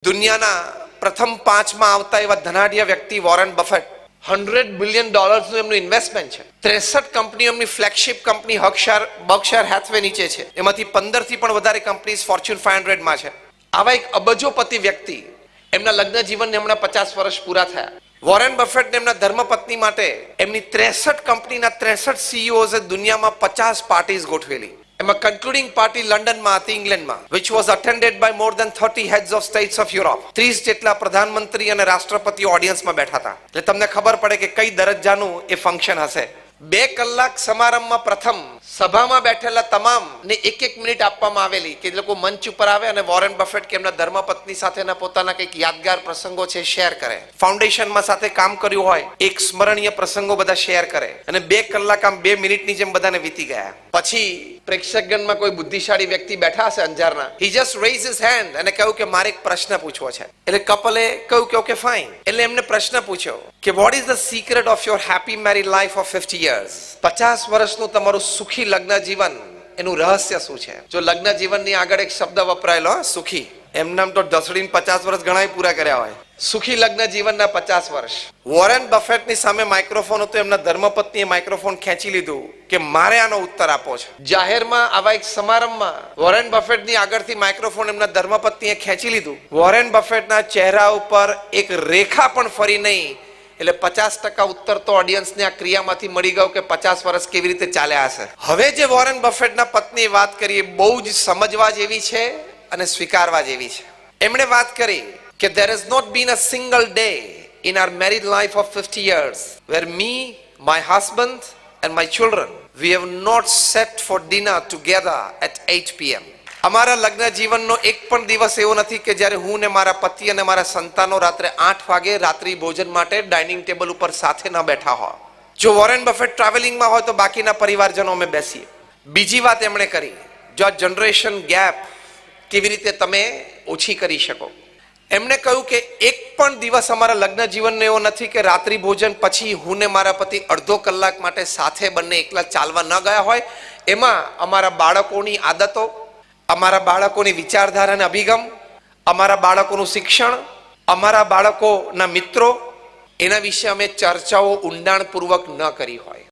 દુનિયાના પ્રથમ 5 માં આવતા એવા ધનાઢ્ય વ્યક્તિ વોરેન બફેટ $100 બિલિયન નું એમનું ઇન્વેસ્ટમેન્ટ છે. 63 કંપનીઓ એમની ફ્લેગશિપ કંપની બર્કશાયર હેથવે નીચે છે. એમાંથી 15 થી પણ વધારે કંપનીઝ ફોર્ચ્યુન 500 માં છે. આવા એક અબજોપતિ વ્યક્તિ એમના લગ્ન જીવનને હમણાં 50 વર્ષ પૂરા થયા. વોરેન બફેટને એમના ધર્મપત્ની માટે એમની 63 કંપનીના 63 સીઈઓઝ દુનિયામાં 50 પાર્ટીઝ ગોઠવેલી. એમાં કન્ક્લુડિંગ પાર્ટી લંડનમાં હતી, ઇંગ્લેન્ડમાં, which was attended by more than 30 heads of states of Europe. 30 જેટલા પ્રધાનમંત્રી અને રાષ્ટ્રપતિઓ ઓડિયન્સમાં બેઠા હતા. એટલે તમને ખબર પડે કે કઈ દરજ્જાનું એ ફંક્શન હશે. 2 કલાક સમારંભમાં પ્રથમ સભામાં બેઠેલા તમામ ને 1 મિનિટ આપવામાં આવેલી કે લોકો મંચ ઉપર આવે અને વોરેન બફેટ કે એમના ધર્મપત્ની સાથેના પોતાના કંઈક યાદગાર પ્રસંગો છે શેર કરે. ફાઉન્ડેશનમાં સાથે કામ કર્યું હોય એક સ્મરણીય પ્રસંગો બધા શેર કરે અને 2 કલાક આમ 2 મિનિટની જેમ બધાને વીતી ગયા. પછી પ્રેક્ષકગણમાં કોઈ બુદ્ધિશાળી વ્યક્તિ બેઠા હશે અંજારના. He just raised his hand અને કહ્યું કે મારે એક પ્રશ્ન પૂછવો છે. એટલે કપલે કહ્યું કે ઓકે ફાઇન. એટલે એમને પ્રશ્ન પૂછ્યો કે what is the secret of your happy married life of 50 years? 50 વર્ષનું તમારું સુખી લગ્ન જીવન એનું રહસ્ય શું છે? જો લગ્ન જીવનની આગળ એક શબ્દ વપરાયેલો સુખી, એમનામ તો ઢસડીને 50 વર્ષ ઘણાય પૂરા કર્યા હોય. સુખી લગ્ન જીવનના 50 વર્ષ. વોરેન બફેટની સામે માઇક્રોફોન હતો. એમના ધર્મપત્નીએ માઇક્રોફોન ખેંચી લીધું કે મારે આનો ઉત્તર આપવો છે. જાહેરમાં આવા એક સમારંભમાં વોરેન બફેટની આગળથી માઇક્રોફોન એમના ધર્મપત્નીએ ખેંચી લીધું. વોરેન બફેટના ચહેરા ઉપર એક રેખા પણ ફરી નહીં. એટલે 50% ઉત્તર તો ઓડિયન્સને આ ક્રિયામાંથી મળી ગયો કે 50 વર્ષ કેવી રીતે ચાલ્યા હશે. હવે જે વોરેન બફેટના પત્નીએ વાત કરી એ બહુ જ સમજવા જેવી છે અને સ્વીકારવા જેવી છે. એમણે વાત કરી કે there has not been a single day in our married life of 50 years where me, my husband and my children, we have not sat for dinner together at 8 p.m. અમારા લગ્ન જીવનનો એક પણ દિવસ એવો નથી કે જ્યારે હું ને મારા પતિ અને મારા સંતાનો રાત્રે 8 વાગે રાત્રિ ભોજન માટે ડાઇનિંગ ટેબલ ઉપર સાથે ન બેઠા હોય. જો વોરેન બફેટ ટ્રાવેલિંગમાં હોય તો બાકીના પરિવારજનો અમે બેસીએ. બીજી વાત એમણે કરી, જો આ જનરેશન ગેપ કેવી રીતે તમે ઓછી કરી શકો. એમણે કહ્યું કે એક પણ દિવસ અમારા લગ્ન જીવનનો એવો નથી કે રાત્રિ ભોજન પછી હું ને મારા પતિ અડધો કલાક માટે સાથે બંને એકલા ચાલવા ન ગયા હોય. એમાં અમારા બાળકોની આદતો, અમારા બાળકોની વિચારધારા અને અભિગમ, અમારા બાળકોનું શિક્ષણ, અમારા બાળકોના મિત્રો, એના વિશે અમે ચર્ચાઓ ઊંડાણપૂર્વક ન કરી હોય.